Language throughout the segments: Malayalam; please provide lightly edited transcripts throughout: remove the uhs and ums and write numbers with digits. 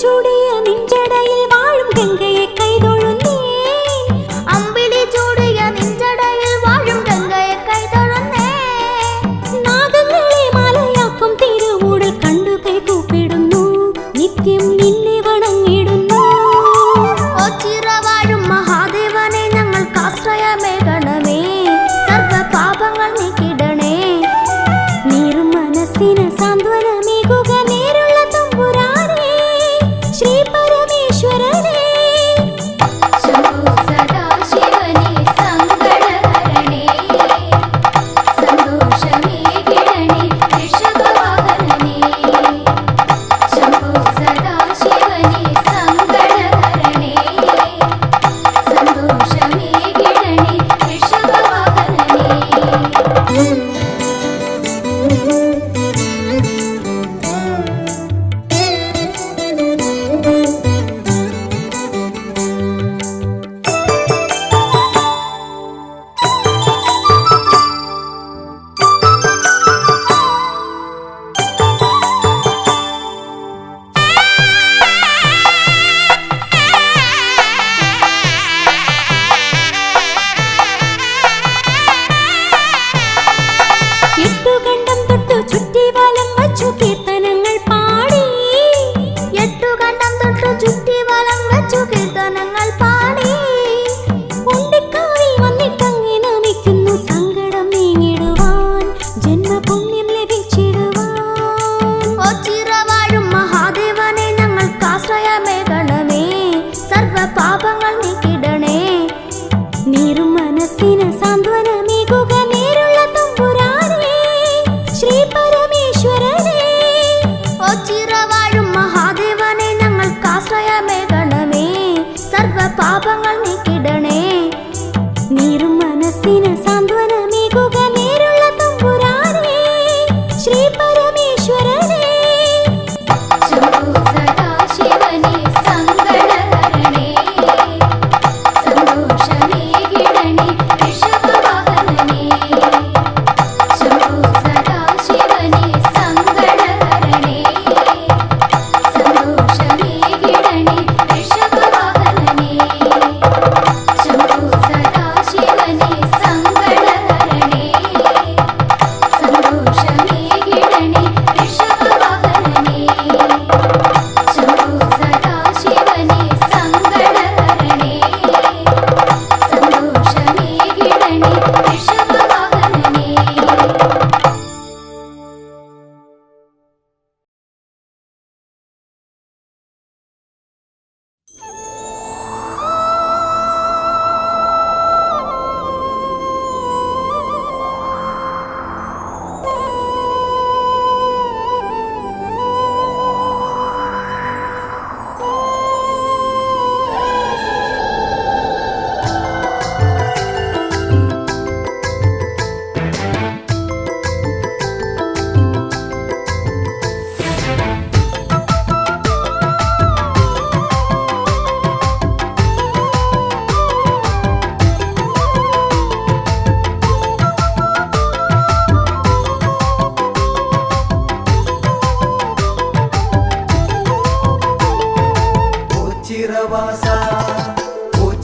ചൂടിയ നിഞ്ചടയിൽ വാഴും ഗംഗയെ കൈതൊഴുന്നേൻ. അമ്പിളി ചൂടിയ നിഞ്ചടയിൽ വാഴും ഗംഗയെ കൈതൊഴുന്നേൻ. നാഗങ്ങളെ മാലയാക്കും തിരുമൂടൽ കണ്ടു കൈകൂപ്പിടുന്നു, നിത്യം നിന്നെ വണങ്ങിടുന്നു. ഓ ചിറവാഴും മഹാദേവനെ ഞങ്ങൾക്കാശ്രയമേകണമേ, സർവ പാപങ്ങൾ നീക്കിടണേ. നീറും മനസ്സിന് സാന്ത്വനമേകുക നേരുള്ള തമ്പുരാനേ, ശ്രീ പരമേശ്വരനേ. ശംഭോ സദാശിവനേ സങ്കടഹരണേ, സന്തോഷമേകിടണേ ഋഷഭവാഹനനേ. ശംഭോ സദാശിവനേ സങ്കടഹരണേ, സന്തോഷമേകിടണേ ഋഷഭവാഹനനേ. എട്ടുകണ്ടം തൊട്ടു ചുറ്റി വലം വച്ചു കീർത്തനങ്ങൾ പാടി. എട്ടുകണ്ടം തൊട്ടു ചുറ്റി വലം വച്ചു കീർത്തനങ്ങൾ പാടി. ഉണ്ടിക്കാവിൽ വന്നിട്ടങ്ങേ നമിക്കുന്നു, സങ്കടം നീങ്ങിടുവാൻ ജന്മപുണ്യം ലഭിച്ചിടുവാൻ. ഓ ചിറവാഴും മഹാദേവനെ ഞങ്ങൾക്കാശ്രയമേകണമേ, സർവ പാപങ്ങൾ നീക്കിടണേ. നീറും മനസ്സിന് സാന്ത്വനമേകുക നേരുള്ള തമ്പുരാനേ, ശ്രീ പരമേശ്വരനേ. ഓ ചിറവാഴും മഹാദേവനെ ഞങ്ങൾക്കാശ്രയമേകണമേ, സർവ പാപങ്ങൾ നീക്കിടണേ. നീറും മനസ്സിന് സാന്ത്വനമേകുക നേരുള്ള തമ്പുരാനേ, ശ്രീ പരമേശ്വരനേ. ശംഭോ സദാശിവനേ സങ്കടഹരണേ, സന്തോഷമേകിടണേ ഋഷഭവാഹനനേ. ശംഭോ സദാശിവനേ സങ്കടഹരണേ, സന്തോഷമേകിടണേ ഋഷഭവാഹനനേ. ശംഭോ സദാശിവനേ സങ്കടഹരണേ, സന്തോഷമേകിടണേ ഋഷഭവാഹനനേ. ശംഭോ സദാശിവനേ സങ്കടഹരണേ, സന്തോഷമേകിടണേ ഋഷഭവാഹനനേ.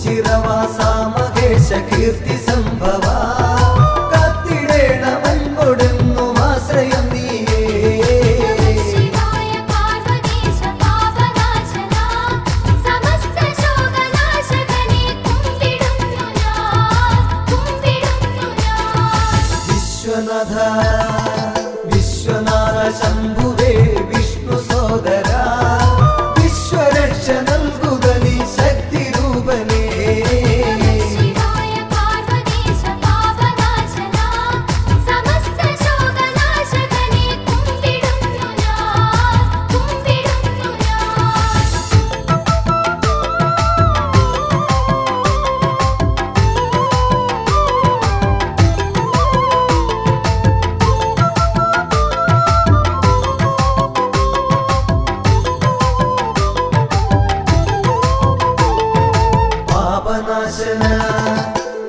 ചിരവാസ മഹേശ കീർത്തി സംഭവ കത്തിടേണമെൻപൊടുന്നും ആശ്രയം നീയേ. ശിവായ പാർവതീശ പാപനാശന, സമസ്ത ശോകനാശകനെ കുമ്പിടുന്നു ഞാൻ, കുമ്പിടുന്നു ഞാൻ. വിശ്വനാഥ വിശ്വനാഥ ശംഭുവേ വിഷ്ണു സോദര, വിശ്വരക്ഷ നൽകുക നീ ശക്തി രൂപനേ. ശിവായ പാർവതീശ പാപനാശന, സമസ്ത ശോകനാശകനെ കുമ്പിടുന്നു ഞാൻ, കുമ്പിടുന്നു ഞാൻ. പാപനാശന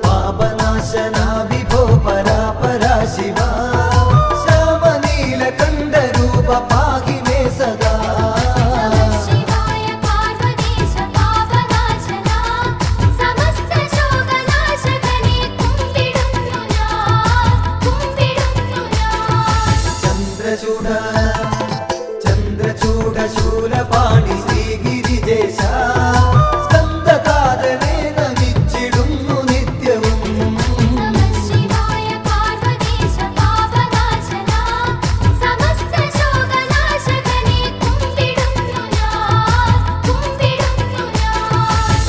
പാപനാശന വിഭോ പരാപരാ ശിവ, ശ്യാമനീലകണ്ഠ രൂപ പാഹി മേ സദാ. ശിവായ രാജേശ സ്കന്ദതാതനെ നമിച്ചിടുന്നു നിത്യവും നമഃ ശിവായ പാർവതീശ പാപനാശന സമസ്ത ശോകനാശകനെ കുമ്പിടുന്നു ഞാൻ കുമ്പിടുന്നു ഞാൻ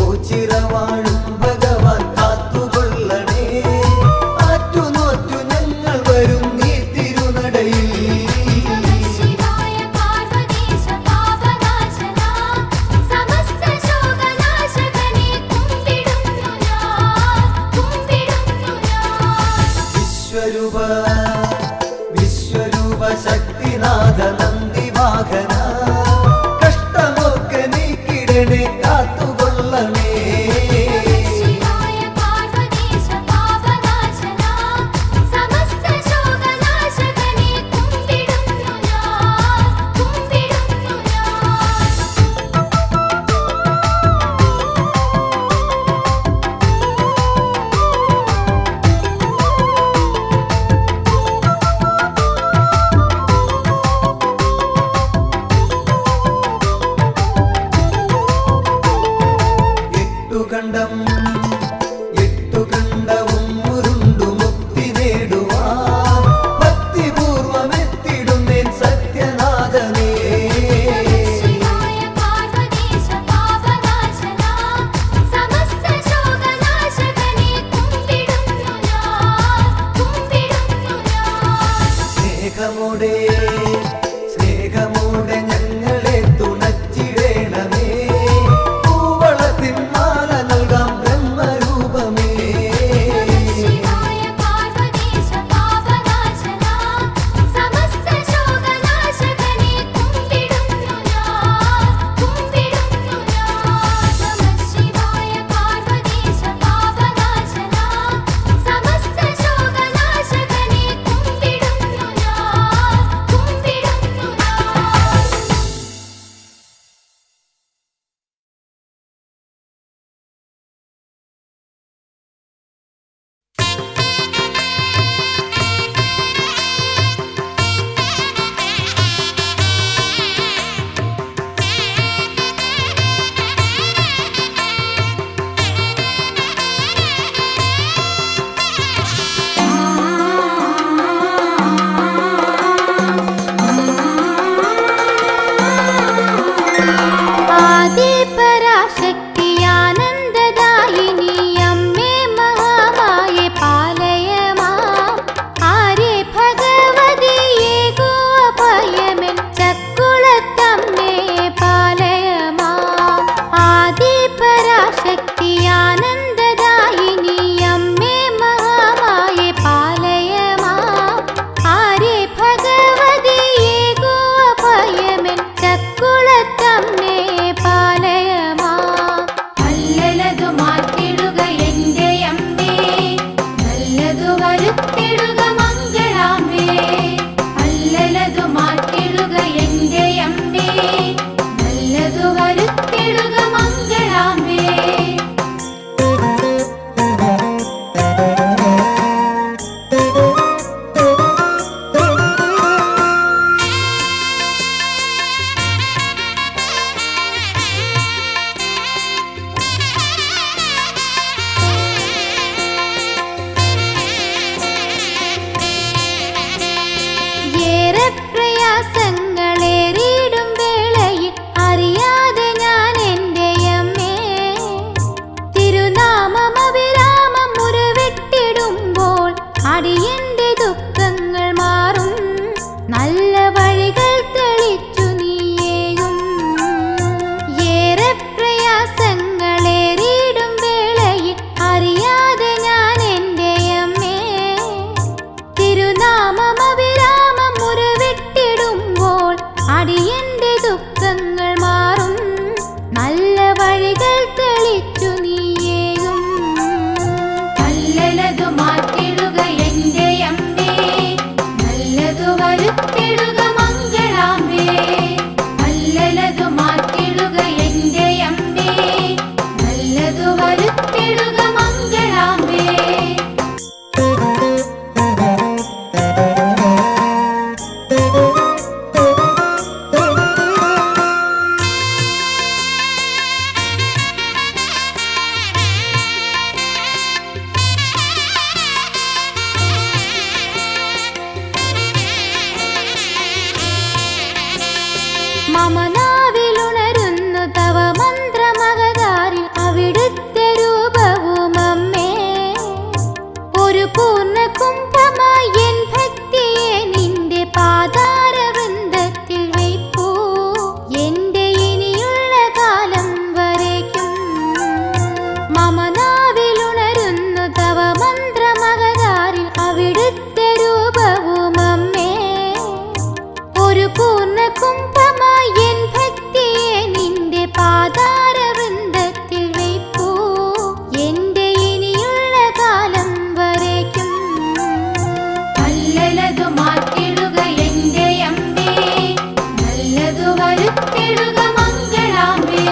ഓച്ചിറവാഴും ഭഗവാൻ കാത്തുകൊള്ളണേ ആറ്റുനോറ്റു ഞങ്ങൾ വരും നീ തിരുനടയിൽ നമഃ ശിവായ പാർവതീശ പാപനാശന സമസ്ത ശോകനാശകനെ കുമ്പിടുന്നു ഞാൻ കുമ്പിടുന്നു ഞാൻ വിശ്വരൂപ ശക്തിനാഥ നന്ദിവാഹന കഷ്ടമൊക്കെ നീക്കിടണേ കാത്തുകൊള്ളണേ ശിവായ പാർവതീശ പാപനാശന സമസ്ത ശോകനാശകനെ കുമ്പിടുന്നു ഞാൻ കുമ്പിടുന്നു ഞാൻ എട്ടുകണ്ടവും ഉരുണ്ടു മുക്തി നേടുവാൻ ഭക്തിപൂർവമെത്തിടുന്നേൻ സത്യനാഥനേ ശിവായ പാർവതീശ പാപനാശന സമസ്ത ശോകനാശകനെ കുമ്പിടുന്നു ഞാൻ കുമ്പിടുന്നു ഞാൻ സ്നേഹമോടെ ഞങ്ങളെ തുണച്ചിടേണമേ പൂവളത്തിൻ മാല നൽകാം ബ്രഹ്മരൂപമേ ശിവായ പാർവതീശ പാപനാശന സമസ്ത ശോകനാശകനെ കുമ്പിടുന്നു ഞാൻ കുമ്പിടുന്നു ഞാൻ നമഃ ശിവായ പാർവതീശ പാപനാശന സമസ്ത ശോകനാശകനെ കുമ്പിടുന്നു ഞാൻ കുമ്പിടുന്നു ഞാൻ ആദിപരാശക്തിയാനന്ദദായിനി അമ്മേ മഹാമായേ പാലയ മാം ആര്യ ഭഗവതിയേകോ അഭയമെൻ ചക്കുളത്തമ്മേ പാലയ മാം ആദിപരാശക്തിയാനന്ദദായിനി അമ്മേ മഹാമായേ പാലയ മാം ആര്യ ഭഗവതിയേകോ അഭയമെൻ ചക്കുളത്തമ്മേ പാലയ മാം അല്ലലതു മാറ്റിടുക എന്റെ അമ്മേ നല്ലതു വരുത്തിടുക മംഗളാംബേ അല്ലലതു മാറ്റിടുക എന്റെ അമ്മേ നല്ലതു വരുത്തിടുക മംഗളാംബേ ഏറെ പ്രയാസങ്ങളേറിയിടും വേളയിൽ അറിയാതെ ഞാൻ എൻ്റെ അമ്മേ തിരുനാമം അവിരാമം മുറിവിട്ടിടുമ്പോൾ അടിയന്റെ ദുഃഖങ്ങൾ മാറും നല്ല വഴികൾ തെളിച്ചു നീയേകും ഏറെ പ്രയാസങ്ങളേറിയിടും വേളയിൽ അറിയാതെ ഞാൻ എൻ്റെ അമ്മേ തിരുനാമം അവിരാമം മുറിവിട്ടിടുമ്പോൾ അടിയന്റെ ദുഃഖങ്ങൾ മാറും നല്ല വഴികൾ തെളിച്ചു നീയേകും അല്ലലതു മാറ്റിടുക എന്റെ അമ്മേ നല്ലതു വരുത്തി മമനാവിലുണരുന്നു തവ മന്ത്രമകതാരിൽ അവിടുത്തെ രൂപവും അമ്മേ. ഒരു പൂർണ്ണ കുംഭമായി എൻ ഭക്തിയെ നിന്റെ പാതാരവൃന്ദത്തിൽ വയ്പ്പൂ. എന്റെ ഇനിയുള്ള കാലം വരയ്ക്കും മമനാവിലുണരുന്നു തവ മന്ത്രമകതാരിൽ അവിടുത്തെ രൂപവും അമ്മേ. ഒരു പൂർണ്ണ കുംഭമായി എൻ ഭക്തിയെ നിന്റെ പാതാരവൃന്ദത്തിൽ വയ്പ്പൂ. എന്റെ ഇനിയുള്ള കാലം വരയ്ക്കും അല്ലലതു മാറ്റിടുക എന്റെ അമ്മേ. നല്ലതു വരുത്തിടുക മംഗളാംബേ.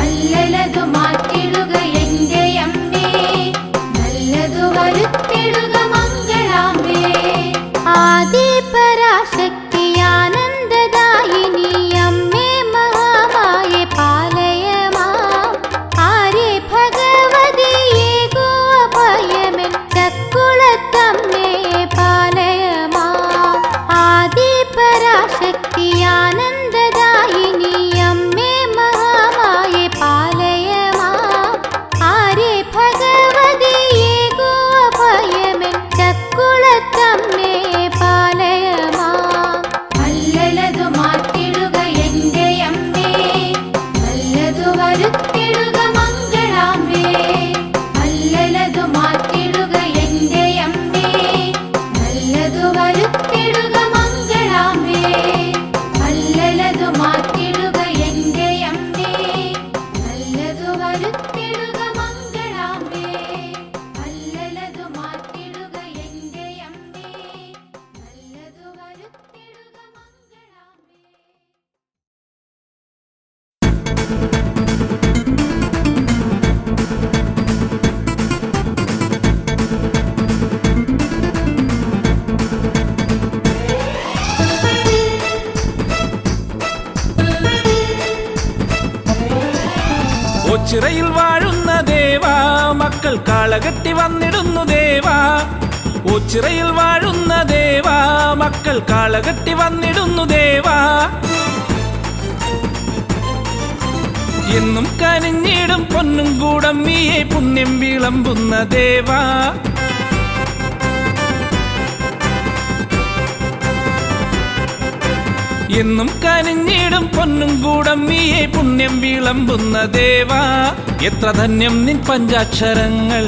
അല്ലലതു മാറ്റിടുക എന്റെ അമ്മേ. നല്ലതു വരുത്തിടുക മംഗളാംബേ. ആദിപരാശക്തി ആനന്ദദായിനി അമ്മേ മഹാമായേ പാലയമാം. ആര്യ ഭഗവതിയേ ഗോപയമെൻ ചക്കുളത്തമ്മേ പാലയമാം. ആദിപരാശക്തി ആനന്ദദായിനി അമ്മേ മഹാമായേ പാലയമാം. ആര്യ ഭഗവതിയേ ഗോപയമെൻ ചക്കുളത്തമ്മേ പാലയമാം. അല്ലലതു മാറ്റിടുക എന്റെ അമ്മേ. നല്ലതു വരുത്തിടുക മംഗളാംബേ. അല്ലലതു മാറ്റിടുക എന്റെ അമ്മേ. നല്ലതു വരുത്തിടുക മംഗളാംബേ. അല്ലലതു മാറ്റിടുക എന്റെ അമ്മേ. നല്ലതു വരുത്തിടുക മംഗളാംബേ. അല്ലലതു മാറ്റിടുക എന്റെ അമ്മേ. നല്ലതു വരുത്തിടുക മംഗളാംബേ. ഓച്ചിറയിൽ വാഴുന്ന ദേവാ മക്കൾ കാളകെട്ടി വന്നിടുന്നു ദേവാ. ഓച്ചിറയിൽ വാഴുന്ന ദേവാ മക്കൾ കാളകെട്ടി വന്നിടുന്നു ദേവാ. എന്നും കനിഞ്ഞിടും പൊന്നും കൂടമ്മിയെ പുണ്യം വിളമ്പുന്ന ദേവാ. എന്നും കനിഞ്ഞിടും പൊന്നും കൂടമ്മിയെ പുണ്യം വിളമ്പുന്ന ദേവാ. എത്ര ധന്യം നിൻ പഞ്ചാക്ഷരങ്ങൾ.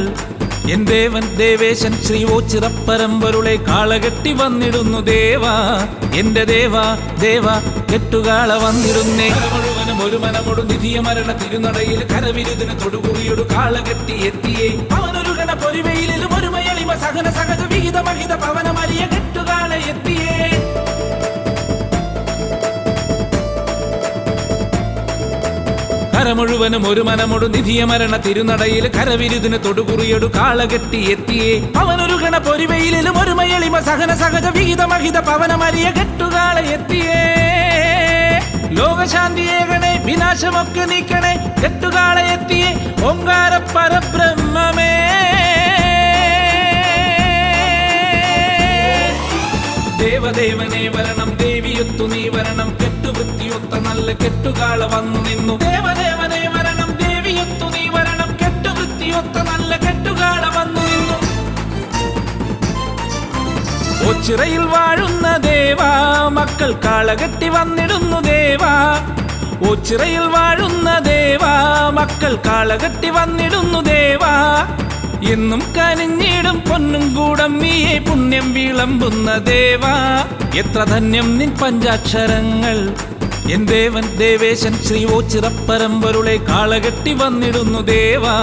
എൻ ദേവൻ ദേവേശൻ ശ്രീ ഓച്ചിറപ്പരമ്പരുളെ കാളകെട്ടി വന്നിടുന്നു ദേവാ. എന്റെ ദേവാ ദേവാ കെട്ടുകാള വന്നിടുന്നേ. മുഴുവനും ഒരു മനമൊടു നിധിയ മരണ തിരുനടയിൽ കരവിരുതിന് തൊടുകുറിയൊടു കാളകെട്ടി എത്തിയേ. അവനൊരു ഗണ പൊരിവയിലും ഒരു മയളിമ സഹന സഹജ വിഹിത മഹിത പവനമരിയ കെട്ടുകാള എത്തിയേ. കര മുഴുവനും ഒരു മനമൊടു നിധിയ മരണ തിരുനടയിൽ കരവിരുതിന് തൊടുകുറിയൊടു കാളകെട്ടി എത്തിയേ. അവനൊരു ഗണ പൊരിവയിലും ഒരു മയളിമ സഹന സഹജ വിഹിത മഹിത പവനമരിയ കെട്ടുകാള എത്തിയേ. ലോകശാന്തിയേകണേ വിനാശമൊക്കെ നീക്കണേ കെട്ടുകാള എത്തിയേ. ഓങ്കാര പരബ്രഹ്മമേ ദേവദേവനെ വരണം ദേവിയൊത്തു നീ വരണം. കെട്ടുവൃത്തിയൊത്ത നല്ല കെട്ടുകാള വന്നു നിന്നു. ദേവദേവനെ വരണം ദേവിയൊത്തു നീ വരണം. കെട്ടുവൃത്തിയൊത്ത നല്ല കെട്ടുകാള വന്നു നിന്നു. ഓച്ചിറയിൽ വാഴുന്ന ദേവാ മക്കൾ കാളകെട്ടി വന്നിടുന്നു ദേവാ. ഓച്ചിറയിൽ വാഴുന്ന ദേവാ മക്കൾ കാളകെട്ടി വന്നിടുന്നു ദേവാ. എന്നും കനിഞ്ഞിടും പൊന്നും കൂടമ്മിയെ പുണ്യം വിളമ്പുന്ന ദേവാ. എത്ര ധന്യം നിൻ പഞ്ചാക്ഷരങ്ങൾ. എൻ ദേവൻ ദേവേശൻ ശ്രീ ഓച്ചിറപ്പരമ്പരുളെ കാളകെട്ടി വന്നിടുന്നു ദേവാ.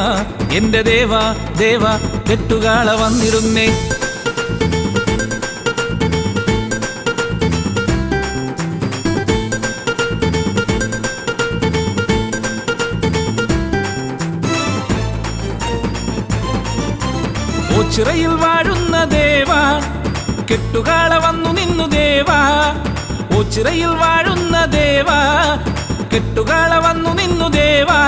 എന്റെ ദേവാ ദേവാ കെട്ടുകാള വന്നിടുന്നേ. ഓച്ചിറയിൽ വാഴുന്ന ദേവാ കെട്ടുകാള വന്നു നിന്നു ദേവാ. ഓച്ചിറയിൽ വാഴുന്ന ദേവാ കെട്ടുകാള വന്നു നിന്നു ദേവാ.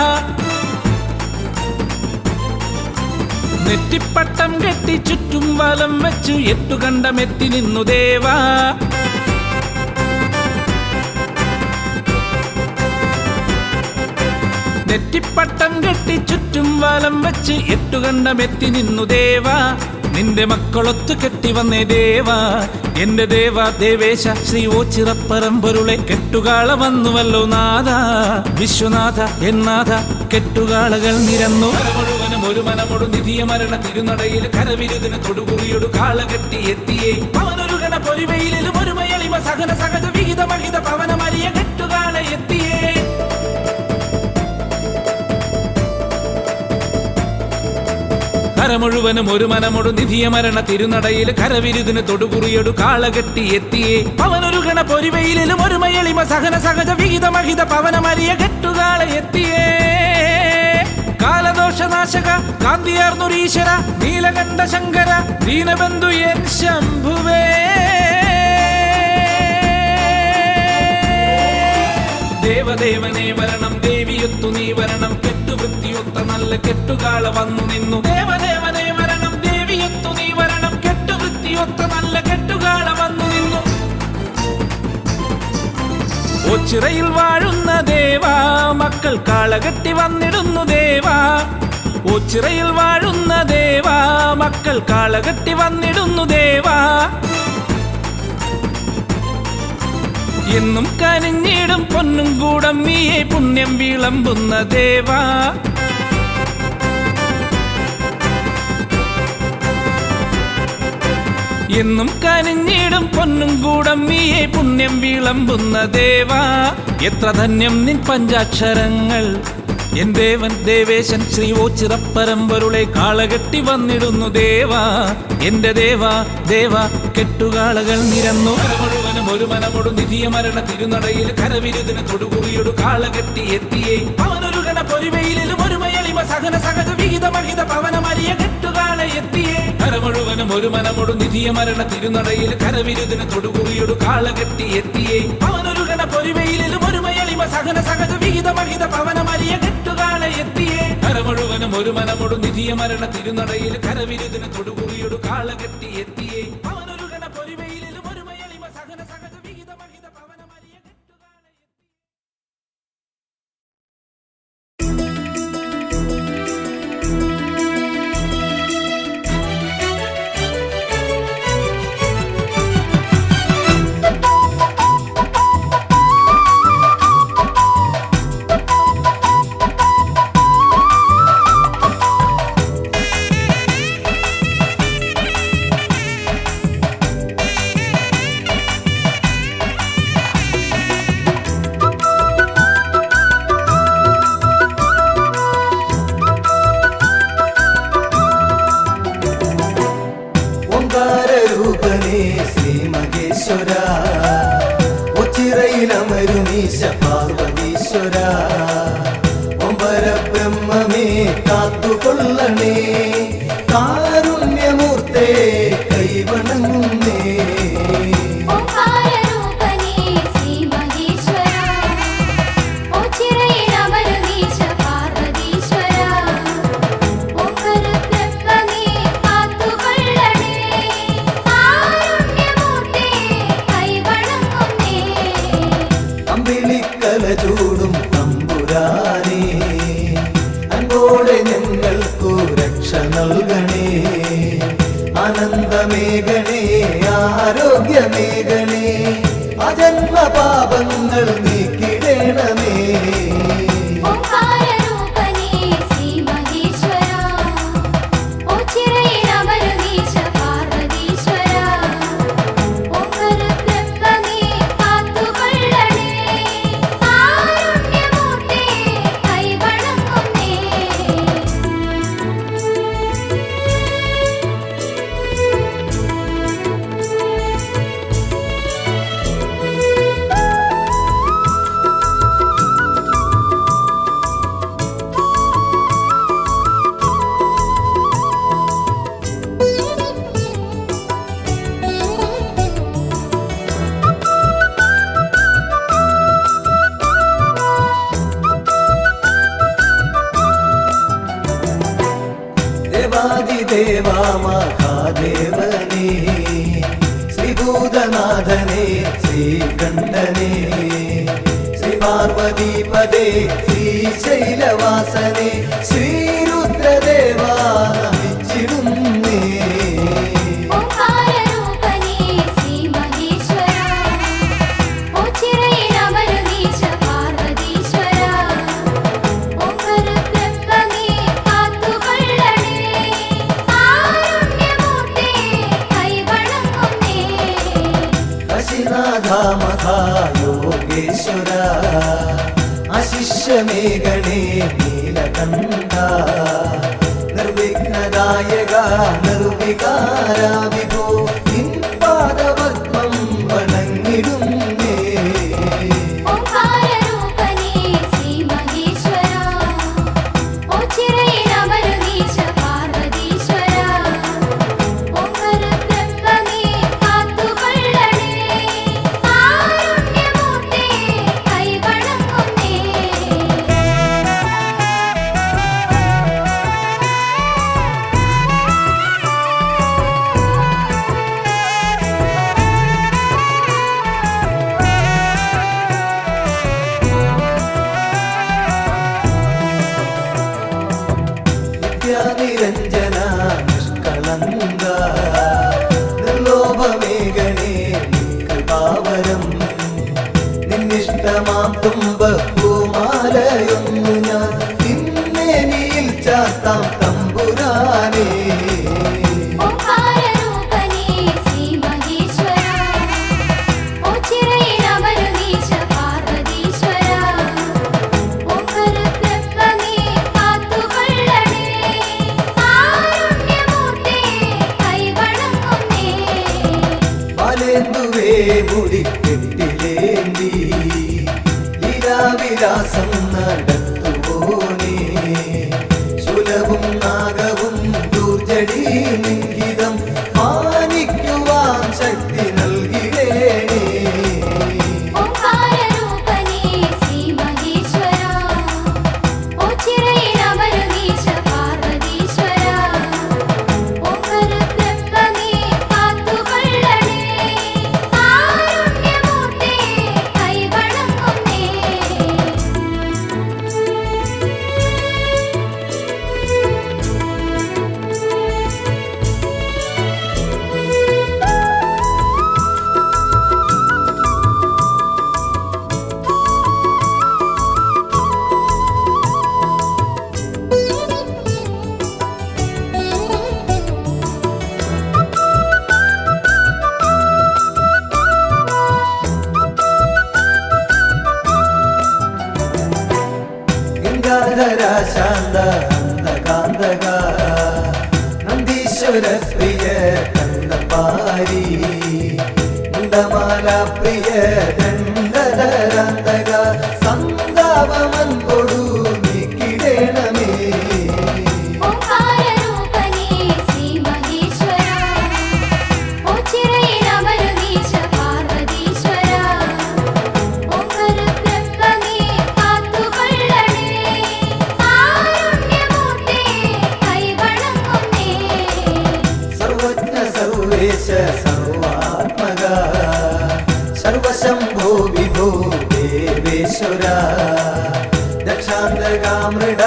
നെറ്റിപ്പട്ടം കെട്ടി ചുറ്റും വലം വെച്ചു എട്ടുകണ്ടമെത്തി നിന്നു ദേവാ. പട്ടം കെട്ടി ചുറ്റും വലം വെച്ച് എട്ടുകണ്ടമെത്തി നിന്നു ദേവാ നിന്റെ മക്കളൊത്തു കെട്ടി വന്നേ ദേവാ എന്റെ ദേവാ ദേവേശ ശ്രീ ഓച്ചിറപ്പറമ്പൊരുളെ കെട്ടുകാള വന്നുവല്ലോ നാഥ വിശ്വനാഥ എന്നാഥ കെട്ടുകാളകൾ നിരന്നു മുഴുവനും ഒരു മനമൊടു നിധിയ മരണ തിരുനടയിൽ കരവിരുതിന് തൊടുകുറിയൊടു കാള കെട്ടി എത്തിയേ അവനൊരു ഗണ പൊരിവയിലും ഒരു മയളിമ സഹന സഹജ വിഹിത മഹിത പവനമറിയ കെട്ടുകാള എത്തിയേ മുഴുവനും ഒരു മനമൊടു നിധിയ മരണ തിരുനടയിൽ കരവിരുതിന് തൊടുകുറിയൊടു കാള കെട്ടി എത്തിയേ അവനൊരു ഗണ പൊരിവയിലും ഒരു മയളിമ സഹന സഹജ വിഹിത മഹിത പവനമറിയ കെട്ടുകാള എത്തിയേ കാലദോഷനാശക കാന്തിയാർന്നൊരീശ്വര നീലകണ്ഠ ശങ്കര ദീനബന്ധു എൻ ശംഭുവേ ദേവദേവനെ വരണം ദേവിയൊത്തു നീ വരണം കെട്ടുവൃത്തിയൊത്ത നല്ല കെട്ടുകാള വന്നു നിന്നു ദേവദേവനെ വരണം ദേവിയൊത്തു നീ വരണം കെട്ടുവൃത്തിയൊത്ത നല്ല കെട്ടുകാള വന്നു നിന്നു ഓച്ചിറയിൽ വാഴുന്ന ദേവാ മക്കൾ കാള കെട്ടി വന്നിടുന്നു ദേവാ ഓച്ചിറയിൽ വാഴുന്ന ദേവാ മക്കൾ കാള കെട്ടി വന്നിടുന്നു ദേവാ എന്നും കനിഞ്ഞിടും പൊന്നും കൂടമ്മിയെ പുണ്യം വിളമ്പുന്ന ദേവാ എന്നും കനിഞ്ഞിടും പൊന്നും കൂടമ്മിയെ പുണ്യം വിളമ്പുന്ന ദേവാ എത്ര ധന്യം നിൻ പഞ്ചാക്ഷരങ്ങൾ എൻ ദേവൻ ദേവേശൻ ശ്രീ ഓച്ചിറപ്പറമ്പൊരുളെ കാള കെട്ടി വന്നിടുന്നു ദേവാ എന്റെ ദേവാ ദേവാ കെട്ടുകാളകൾ നിരന്നു മുഴുവനും ഒരു മനമൊടു നിധിയ മരണ തിരുനടയിൽ കരവിരുതിന് തൊടുകുറിയൊടു കാള കെട്ടി എത്തിയേ അവനൊരു ഗണ പൊരിവയിലും ഒരു മയളിമ സഹന സഹജ വിഹിത മഹിത പവനമറിയ കെട്ടുകാള എത്തിയേ മുഴുവനും ഒരു മനമൊടു നിധിയ മരണ തിരുനടയിൽ കരവിരുതിന് തൊടുകുറിയൊടു കാള കെട്ടി എത്തിയേ അവനൊരു ഗണ പൊരിവയിലും ഒരു മയളിമ സഹന സഹജ വിഹിത മഹിത പവനമറിയ കെട്ടുകാള എത്തിയേ മുഴുവനും ഒരു മനമൊടു നിധിയ മരണ തിരുനടയിൽ കരവിരുതിന് തൊടുകുറിയൊടു കാള കെട്ടി എത്തിയേ അവനൊരു ഗണ പൊരിവയിലും ഒരു മയളിമ സഹന സഹജ വിഹിത മഹിത പവനമറിയ കെട്ടുകാള ഓംകാരരൂപനേ ശ്രീ മഹേശ്വര ഒച്ചിറയിലമരുമീശ പാർവതീശ്വര ഓംപരബ്രഹ്മമേ കാത്തുകൊള്ളണേ കാരുണ്യമൂർത്തേ കൈവണങ്ങുന്നേ ഓംകാരരൂപനേ ശ്രീ മഹേശ്വര ഓച്ചിറയിലമരുമീശ പാർവതീശ്വര ഓംപരബ്രഹ്മമേ കാത്തുകൊള്ളണേ കാരുണ്യമൂർത്തേ കൈവണങ്ങുന്നേ അമ്പിളിക്കല ചൂടും തമ്പുരാനേ അൻപോടെ ഞങ്ങൾക്കു രക്ഷ നൽകണേ ആനന്ദമേഘണേ ആരോഗ്യമേഘണേ അജന്മ പാപങ്ങൾ നീക്കിടണമേ ഓംകാരരൂപനേ ശ്രീ മഹേശ്വര ഓച്ചിറയിലമരുമീശ പാർവതീശ്വര ഓംപരബ്രഹ്മമേ കാത്തുകൊള്ളണേ കാരുണ്യമൂർത്തേ കൈവണങ്ങുന്നേ ദേവാദിദേവാ മഹാദേവനേ ശ്രീഭൂതനാഥനേ ശ്രീകണ്ഠനേ ശ്രീ പാർവതീപദേ ശ്രീ ശ്രീശൈലവാസനെ ശ്രീരുദ്രദേവാ നമിച്ചിടുന്നേ. ഓംകാരരൂപനേ ശ്രീ മഹേശ്വര ഓച്ചിറയിലമരുന്നീശ പാർവതീശ്വര ഓംകരുബ്രഹ്മമേ കാത്തുകൊള്ളണേ കാരുണ്യമൂർത്തേ കൈവണങ്ങുന്നേ. കാശിനാഥ മഹായോഗേശ്വര അശിഷ്യമേഘണേ നീലകണ്ഠ നിർവിഘ്നദായക നിർവികാര വിഭോ നിൻ പാദപത്മം വണങ്ങിടുന്നേ. ഓംകാരരൂപനേ ശ്രീ മഹേശ്വര ഓച്ചിറയിലമരുന്നീശ പാർവതീശ്വര ഓംകരുബ്രഹ്മമേ കാത്തുകൊള്ളണേ കാരുണ്യമൂർത്തേ കൈവണങ്ങുന്നേ. നിത്യാനിരഞ്ജന നിഷ്കളങ്ക നിർലോഭമേഘണേ കൃപാവരം നിന്നിഷ്ടമാം തുമ്പപ്പൂമാലയൊന്നു ഞാൻ നിന്നേനിയിൽ ചാത്താം തമ്പുരാനേ. ഓംകാരരൂപനേ ശ്രീ മഹേശ്വര ഓച്ചിറയിലമരുന്നീശ പാർവതീശ്വര ഓംകരുബ്രഹ്മമേ കാത്തുകൊള്ളണേ കാരുണ്യമൂർത്തേ കൈവണങ്ങുന്നേ. പാലേന്തുവേ മുടിക്കെട്ടിലേന്തി ലീലാവിലാസം നടത്തുവോനേ ശൂലവും നാഗവും ദൂർജടി ലിംഗിതം മാനിക്കുവാൻ ശക്തി നൽകിടേണേ. ഓംകാരരൂപനേ ശ്രീ മഹേശ്വര ഓച്ചിറയിലമരുന്നീശ പാർവതീശ്വര ഓംകരുബ്രഹ്മമേ കാത്തുകൊള്ളണേ കാരുണ്യമൂർത്തേ കൈവണങ്ങുന്നേ. ഗംഗാധര ശാന്ത അന്തകാന്തക നന്ദീശ്വര പ്രിയ കണ്ടപാരി മുണ്ടമാല പ്രിയ ദണ്ഡധരാന്തക സന്താപമൻ കൊടു നീക്കിടേണമേ. ഓംകാരരൂപനേ ശ്രീ മഹേശ്വര ഓച്ചിറയിലമരുന്നീശ പാർവതീശ്വര ഓംകരുബ്രഹ്മമേ കാത്തുകൊള്ളണേ കാരുണ്യമൂർത്തേ കൈവണങ്ങുന്നേ. സർവജ്ഞ സർവേശ സർവാത്മക സർവശംഭോ വിഭോ ദേവേശ്വര ദക്ഷാന്തകാമൃഡ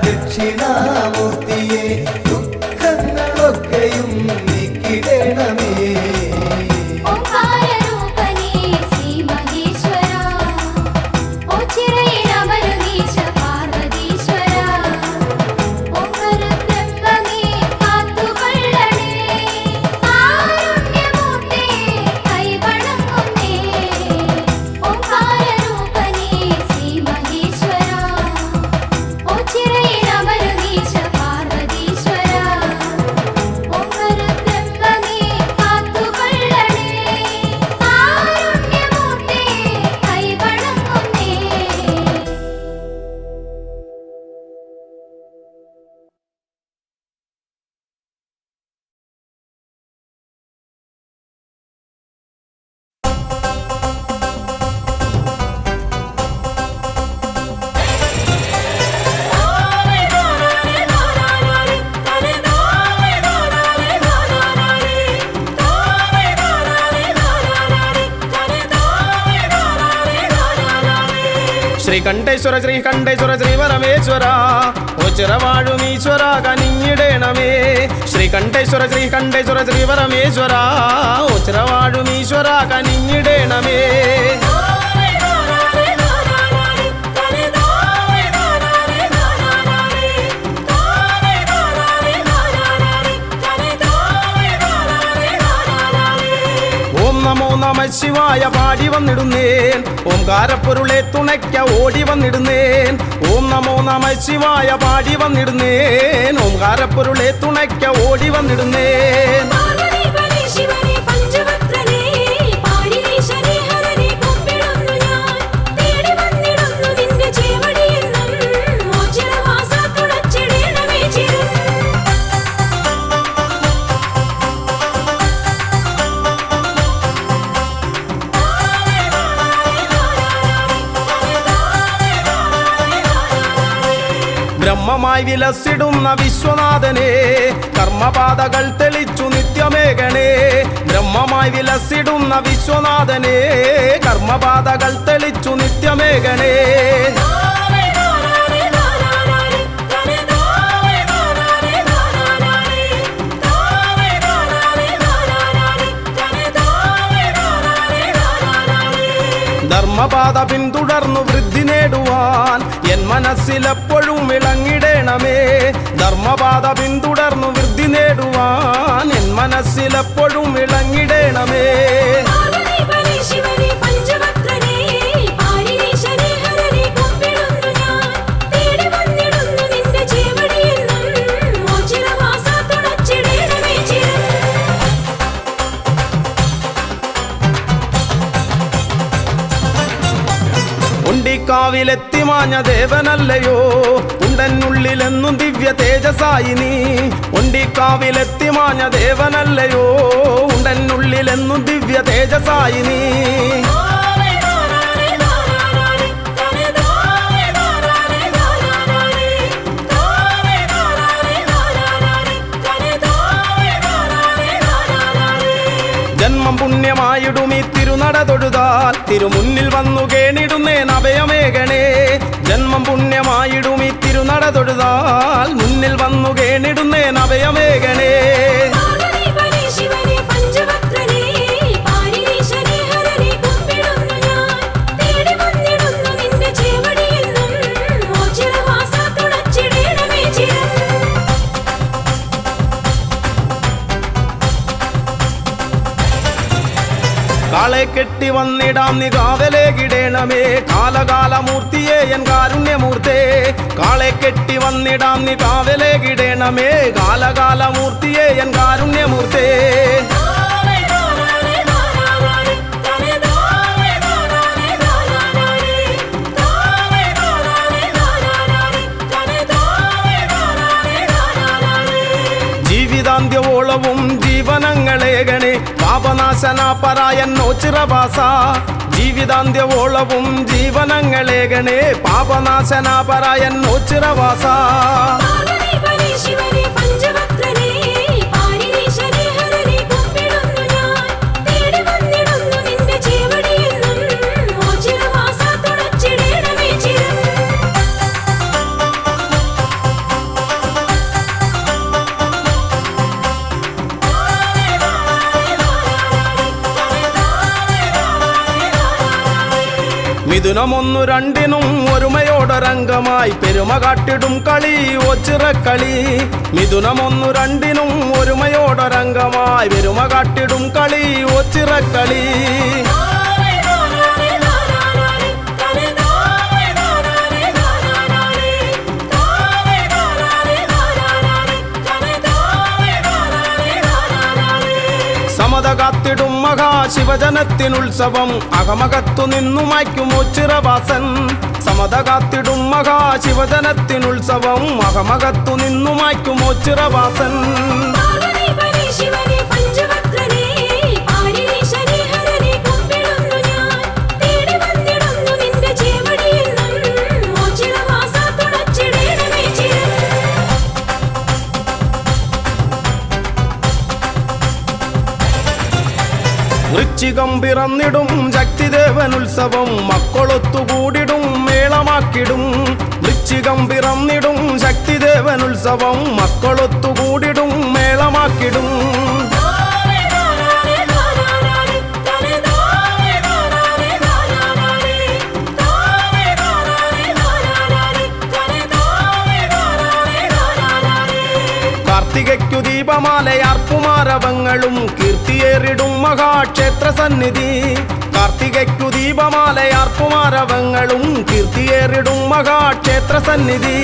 ദക്ഷിണാമൂർത്തിയെ ദുഃഖങ്ങളൊക്കെയും നീക്കിടേണമേ. ഓംകാരരൂപനേ ശ്രീ മഹേശ്വര ഓച്ചിറയിലമരുന്നീശ പാർവതീശ്വര ഓംകരുബ്രഹ്മമേ കാത്തുകൊള്ളണേ കാരുണ്യമൂർത്തേ കൈവണങ്ങുന്നേ. ഓംകാരരൂപനേ ശ്രീ മഹേശ്വര ഓച്ചിറയിലമരുന്നീശ പാർവതീശ്വര ശ്രീകണ്ഠേശ്വര ശ്രീകണ്ഠേശ്വര ശ്രീപരമേശ്വര ഓച്ചിറവാഴും ഈശ്വര കനിഞ്ഞിടേണമേ ശ്രീകണ്ഠേശ്വര ശ്രീകണ്ഠേശ്വര ശ്രീപരമേശ്വര ഓച്ചിറവാഴും ഈശ്വര കനിഞ്ഞിടേണമേ നമോ നമ ശിവായ പാടി വന്നിടുന്നേൻ ഓംകാരപ്പൊരുളെ തുണയ്ക്ക ഓടി വന്നിടുന്നേൻ ഓം നമോ നമ ശിവായ പാടി വന്നിടുന്നേൻ ഓംകാരപ്പൊരുളെ തുണയ്ക്ക ഓടി വന്നിടുന്നേൻ ബ്രഹ്മമായി വിലസിടുന്ന വിശ്വനാഥനെ കർമ്മപാതകൾ തെളിച്ചു നിത്യമേകണേ ബ്രഹ്മമായി വിലസിടുന്ന വിശ്വനാഥനെ കർമ്മപാതകൾ തെളിച്ചു നിത്യമേകണേ ധർമ്മപാത പിന്തുടർന്നു വൃദ്ധി നേടുവാൻ എൻ മനസ്സിലെപ്പോഴും വിളങ്ങിടേണമേ ധർമ്മപാത പിന്തുടർന്നു വൃദ്ധി നേടുവാൻ എൻ മനസ്സിലെപ്പോഴും വിളങ്ങിടേണമേ കാവിലെത്തിമാഞ്ഞ ദേവനല്ലയോ ഉണ്ടനുള്ളിലെന്നും ദിവ്യ തേജസായി നീ ഒണ്ടിക്കാവിലെത്തിമാഞ്ഞ ദേവനല്ലയോ ഉണ്ടനുള്ളിലെന്നും ദിവ്യ തേജസായി നീ ജന്മം പുണ്യമായിടും ഈ തിരുനട തൊഴുതാൽ തിരുമുന്നിൽ വന്നു കേണിടുന്നേൻ അഭയമേകണേ ജന്മം പുണ്യമായിടും ഈ തിരുനട തൊഴുതാൽ മുന്നിൽ വന്നു കേണിടുന്നേൻ അഭയമേകണേ കാളെ കെട്ടി വന്നിടാം നീ കാവലേകിടേണമേ കാലകാലമൂർത്തിയെ എൻ കാരുണ്യമൂർത്തേ കാളെ കെട്ടി വന്നിടാം നീ കാവലേകിടേണമേ കാലകാലമൂർത്തിയെ എൻ കാരുണ്യമൂർത്തേ ജീവിതാന്ത്യവോളവും ജീവനങ്ങളേകണേ പാപനാശന പരായന്നോ ചിറവാസ ജീവിതാന്ത്യവോളവും ജീവനങ്ങളേകണേ പാപനാശന പരായന്നോ ചിറവാസ മിഥുനമൊന്നു രണ്ടിനും ഒരുമയോടൊരംഗമായി പെരുമ കാട്ടിടും കളി ഒച്ചിറക്കളി മിഥുനമൊന്നു രണ്ടിനും ഒരുമയോടൊരംഗമായി പെരുമ കാട്ടിടും കളി ഒച്ചിറക്കളി സമത കാത്തിടും മഹാശിവജനത്തിനുത്സവം അകമകത്തു നിന്നു മായ്ക്കും ഒച്ചിറവാസൻ സമത കാത്തിടും മഹാശിവജനത്തിനുത്സവം അകമകത്തു നിന്നു മായ്ക്കും ഒച്ചിറവാസൻ വൃശ്ചികം പിറന്നിടും ശക്തിദേവൻ ഉത്സവം മക്കളൊത്തുകൂടിടും മേളമാക്കിടും വൃശ്ചികം പിറന്നിടും ശക്തിദേവൻ ഉത്സവം മക്കളൊത്തുകൂടിടും മേളമാക്കിടും കാർത്തികയ്ക്കു ദീപമാലയാർപ്പുമാരവങ്ങളും കീർത്തിയേറിടും മഹാക്ഷേത്ര സന്നിധി കാർത്തികയ്ക്കു ദീപമാലയാർപ്പുമാരവങ്ങളും കീർത്തിയേറിടും മഹാക്ഷേത്ര സന്നിധി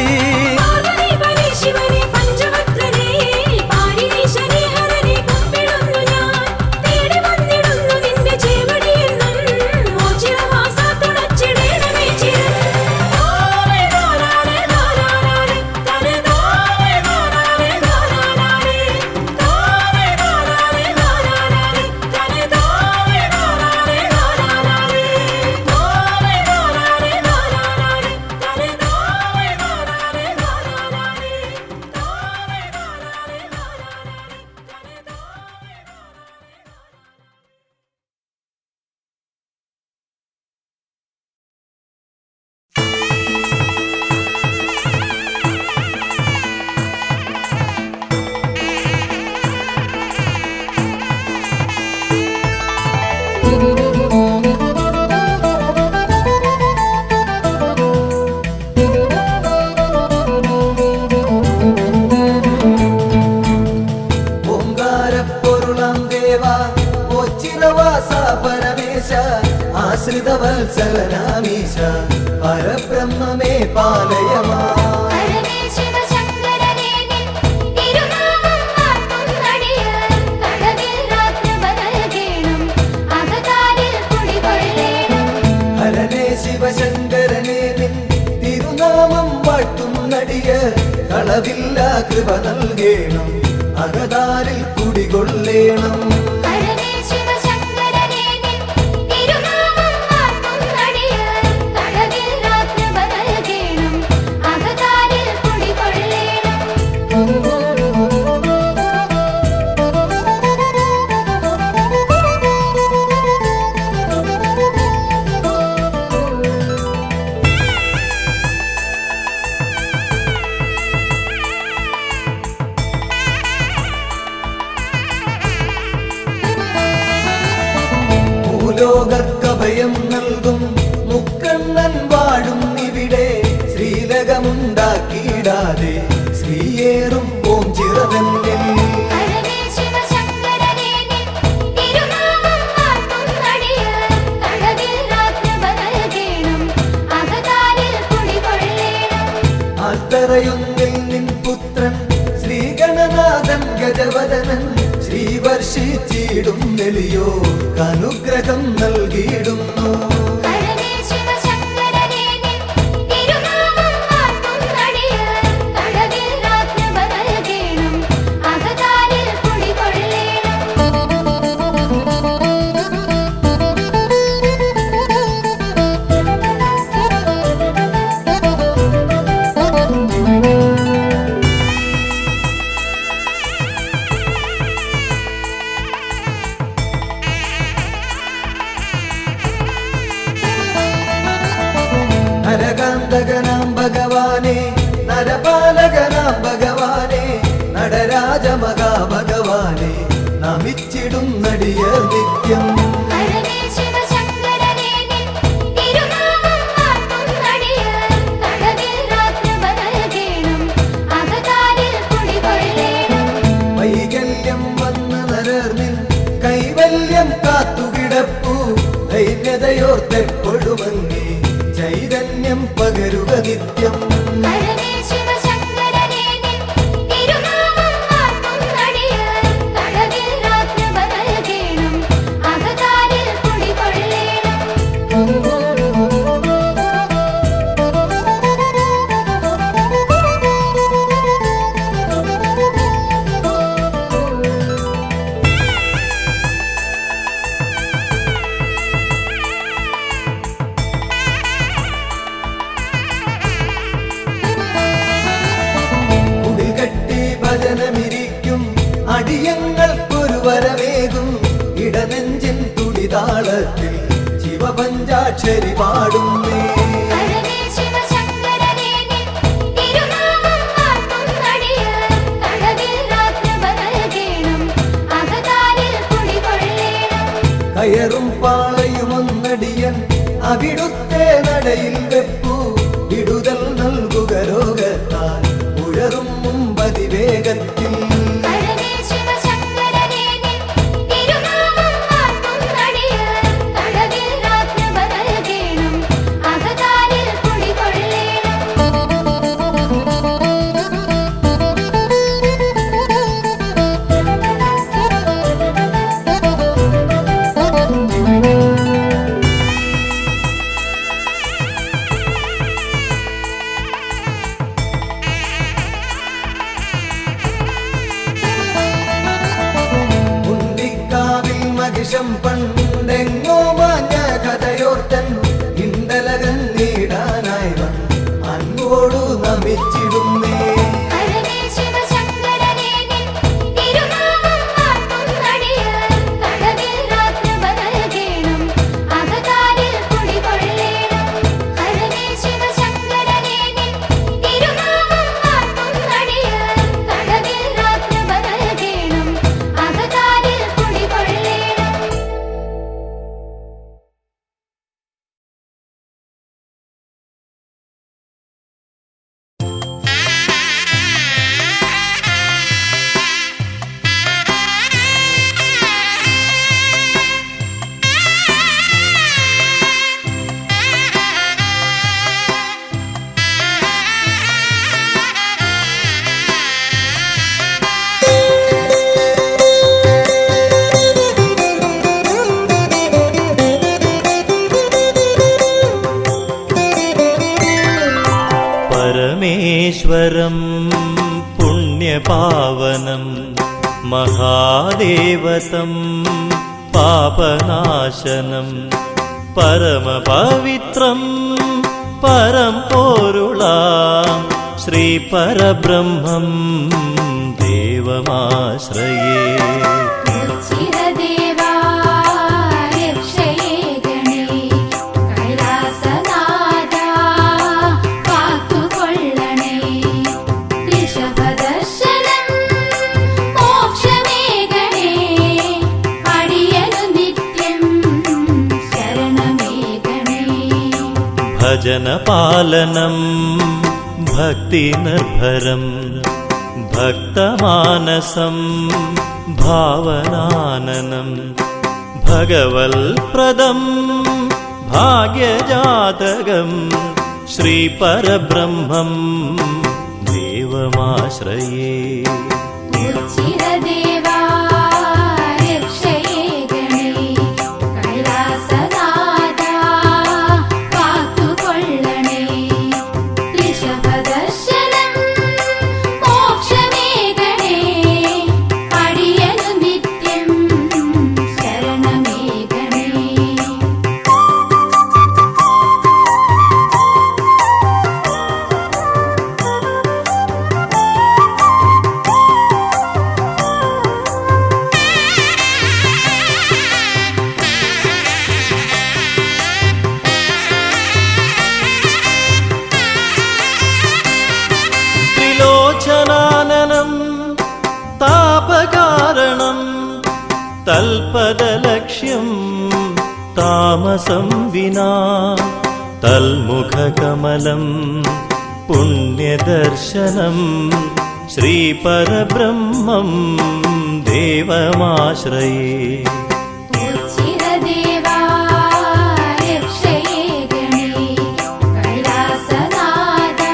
ആശ്രിതവത്സലനാമീശ പരബ്രഹ്മമേ പാലയമാ ഹരനേ ശിവശങ്കരനേ നിൻ തിരുനാമം വാഴ്ത്തും നടിയ കളവില്ല കൃപ നൽകേണം അകതാരിൽ കുടികൊള്ളേണം ലോകർക്കഭയം നൽകും മുക്കണ്ണൻ വാഴും ഇവിടെ ശ്രീലകമുണ്ടാക്കിയിടാതെ ശ്രീയേറും ഓം ചിറതന്നിൽ ആൽത്തറയൊന്നിൽ നിൻ പുത്രൻ ശ്രീഗണനാഥൻ ഗജവദനൻ ശ്രീവർഷിച്ചിടും നെളിയോ അനുഗ്രഹം നൽകിയിടുന്നു നരകാന്തകനാം ഭഗവാനെ നരപാലകനാം ഭഗവാനെ നടരാജമകാ ഭഗവാനെ നമിച്ചിടും നടിയർ നിത്യം വൈകല്യം വന്ന നരർനിൽ കൈവല്യം കാത്തുകിടപ്പു ധൈര്യതയോർത്തെപ്പെടുമങ്ങി ചൈതന്യം പകരുക നിത്യം അടിയങ്ങൾക്കൊരു വരവേകും ഇടനെഞ്ചിൻ തുടിതാ താളത്തിൽ ശിവപഞ്ചാക്ഷരി പാടുന്നേ. ഹരനേ ശിവശങ്കരനേ നിൻ തിരുനാമം വാഴ്ത്തുന്നടിയാർ കടവിൽ രാത്രിപ നൽകേണം അകതാരിൽ കുടികൊള്ളേണം. കയറും പാളയുമൊന്നടിയൻ അവിടുത്തെ നടയിൽ വെപ്പു വിടുതൽ നൽകുക രോഗത്താൽ ഉഴറും മുമ്പതി വേഗത്തിൽ. ഹരനേ ശിവശങ്കരനേ നിൻ തിരുനാമം വാഴ്ത്തുന്നടിയാർ കടവിൽ രാത്രിപ നൽകേണം അകതാരിൽ കുടികൊള്ളേണം. മുണ്ടിക്കാവിൽ മഹിഷം പണ്ടെങ്ങോ മാഞ്ഞ കഥയോർത്തൻ ഇണ്ടലകന്നീടാനായി അൻപോടു നമിച്ചിടുന്നേ. ഹരനേ ശിവശങ്കരനേ നിൻ തിരുനാമം വാഴ്ത്തുന്നടിയാർ കടവിൽ രാത്രിപ നൽകേണം അകതാരിൽ കുടികൊള്ളേണം. ഹരനേ ശിവശങ്കരനേ നിൻ തിരുനാമം വാഴ്ത്തുന്നടിയാർ കടവിൽ രാത്രിപ നൽകേണം അകതാരിൽ കുടികൊള്ളേണം. പരമേശ്വരം പുണ്യപാവനം മഹാദേവതം പാപനാശനം പരമപവിത്രം പരം പോരുളാം ശ്രീ പരബ്രഹ്മം ദേവമാശ്രയേ. ചിരദേവാ രക്ഷയേ ഗണേ കൈലാസനാഥാ കാത്തുകൊള്ളണേ. ഋഷഭദർശനം മോക്ഷമേ ഗണേ അടിയനു നിത്യം ശരണമേ ഗണേ. ഭജനപാലനം ഭക്തിനിർഭരം ഭക്തമാനസം ഭാവനാനനം ഭഗവൽപ്രദം ഭാഗ്യജാതകം ശ്രീപരബ്രഹ്മം ദേവമാശ്രയേ. ചിരദേവാ രക്ഷയേ ഗണേ കൈലാസനാഥാ കാത്തുകൊള്ളണേ. ഋഷഭദർശനം മോക്ഷമേ ഗണേ അടിയനു നിത്യം ശരണമേ ഗണേ. ത്രിലോചനാനനം താപകാരണം തൽപദലക്ഷ്യം താമസം വിനാ തൽമുഖകമലം പുണ്യദർശനം ശ്രീപരബ്രഹ്മം ദേവമാശ്രയേ. ചിരദേവാ രക്ഷയേ ഗണേ കൈലാസനാഥാ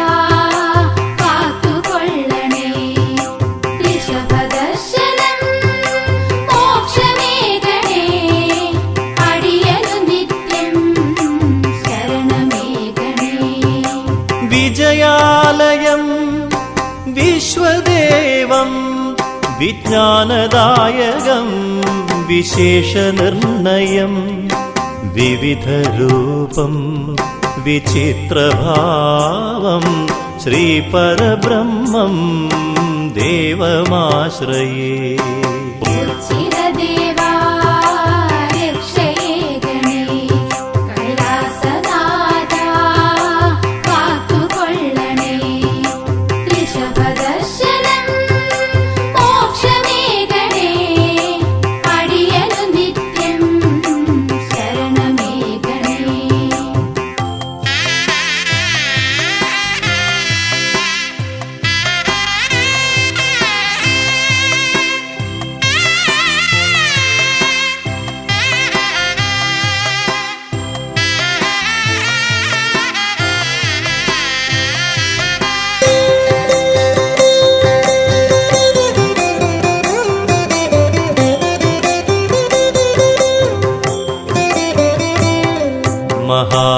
കാത്തുകൊള്ളണേ. ഋഷഭദർശനം മോക്ഷമേ ഗണേ അടിയനു നിത്യം ശരണമേ ഗണേ. വിജയാലയം വിശ്വദേവം വിജ്ഞാനദായകം വിശേഷനിർണയം വിവിധരൂപം വിചിത്രഭാവം ശ്രീപരബ്രഹ്മം ദേവമാശ്രയേ. ചിരദേവാ രക്ഷയേ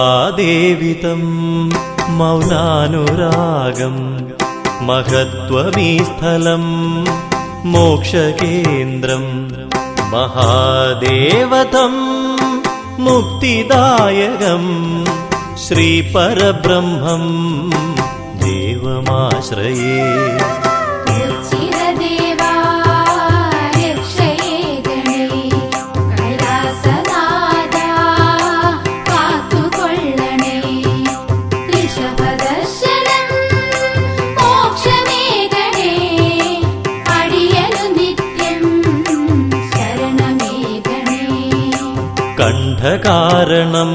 മഹാദേവിതം മൗനാനുരാഗം മഹത്വമീ സ്ഥലം മോക്ഷകേന്ദ്രം മഹാദേവതം മുക്തിദായകം ശ്രീപരബ്രഹ്മം ദേവമാശ്രയേ ഉച്ചിരദേവാ രക്ഷയേ ഗണേ കൈലാസനാഥാ കാത്തുകൊള്ളണേ ഋഷഭദർശനം മോക്ഷമേ ഗണേ അടിയനു നിത്യം ശരണമേ ഗണേ കണ്ഠകാരണം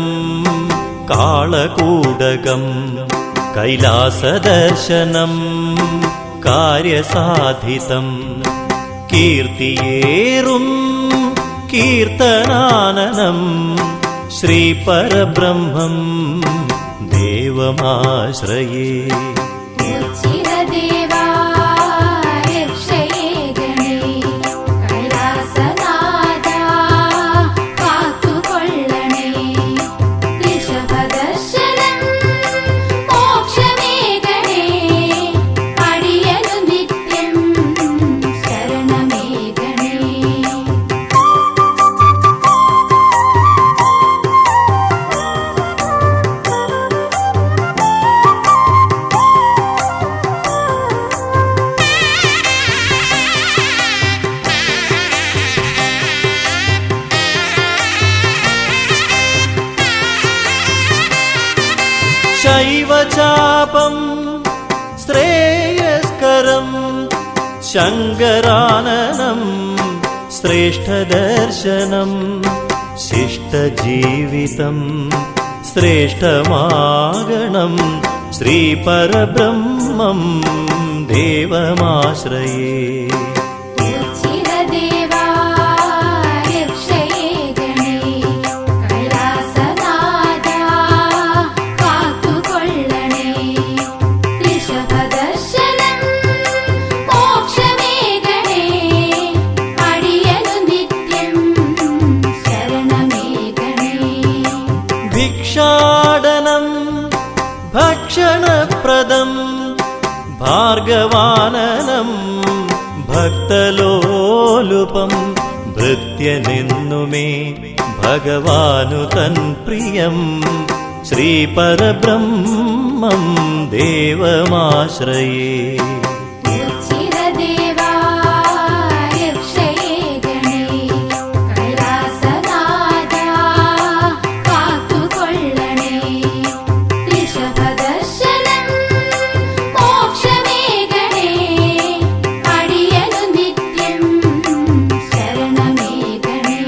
കാളകൂടകം കൈലാസദർശനം കാര്യസാധിതം കീർത്തിയേറും കീർത്തനാനനം ശ്രീപരബ്രഹ്മം ദേവമാശ്രയേ ഉച്ചിരദേവാ രക്ഷയേ ഗണേ കൈലാസനാഥാ കാത്തുകൊള്ളണേ ഋഷഭദർശനം മോക്ഷമേ ഗണേ അടിയനു നിത്യം ശരണമേ ഗണേ ശൈവചാപം ശ്രേയസ്കരം ശങ്കരാനനം ശ്രേഷ്ഠദർശനം ശിഷ്ടജീവിതം ശ്രേഷ്ഠമാഗണം ശ്രീപരബ്രഹ്മം ദേവമാശ്രയേ ഉച്ചിരദേവാ രക്ഷയേ ഗണേ കൈലാസനാഥാ കാത്തുകൊള്ളണേ ഋഷഭദർശനം മോക്ഷമേ ഗണേ അടിയനു നിത്യം ശരണമേ ഗണേ ഭിക്ഷാടനം ഭക്ഷണപ്രദം ഭാർഗവാനനം ഭക്തലോലുപം ഭൃത്യനെന്നുമേ ഭഗവാനു തൻ പ്രിയം ശ്രീപരബ്രഹ്മം ദേവമാശ്രയേ ഉച്ചിരദേവാ രക്ഷയേ ഗണേ കൈലാസനാഥാ കാത്തുകൊള്ളണേ ഋഷഭദർശനം മോക്ഷമേ ഗണേ അടിയനു നിത്യം ശരണമേ ഗണേ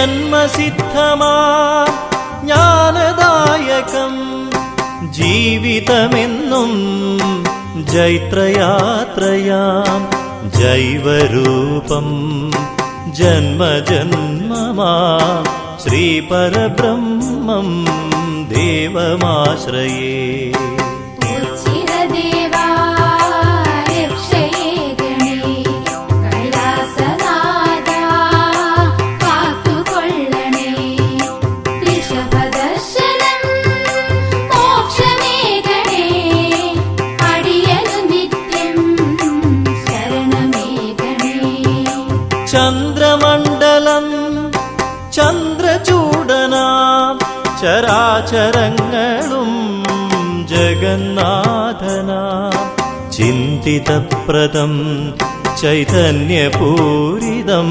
ജന്മസിദ്ധമാ ജ്ഞാനദായകം ജീവിതമെന്നും ജൈത്രയാത്രയാം ജൈവരൂപം ജന്മജന്മമാ ശ്രീപരബ്രഹ്മം ദേവമാശ്രയേ ഉച്ചിരദേവാ രക്ഷയേ ഗണേ കൈലാസനാഥാ കാത്തുകൊള്ളണേ ഋഷഭദർശനം മോക്ഷമേ ഗണേ അടിയനു നിത്യം ശരണമേ ഗണേ ചന്ദ്രമണ്ഡലം ചന്ദ്രചൂടനാം ചരാചരങ്ങളും ജഗന്നാഥനാം ചിന്തിതപ്രദം ചൈതന്യപൂരിതം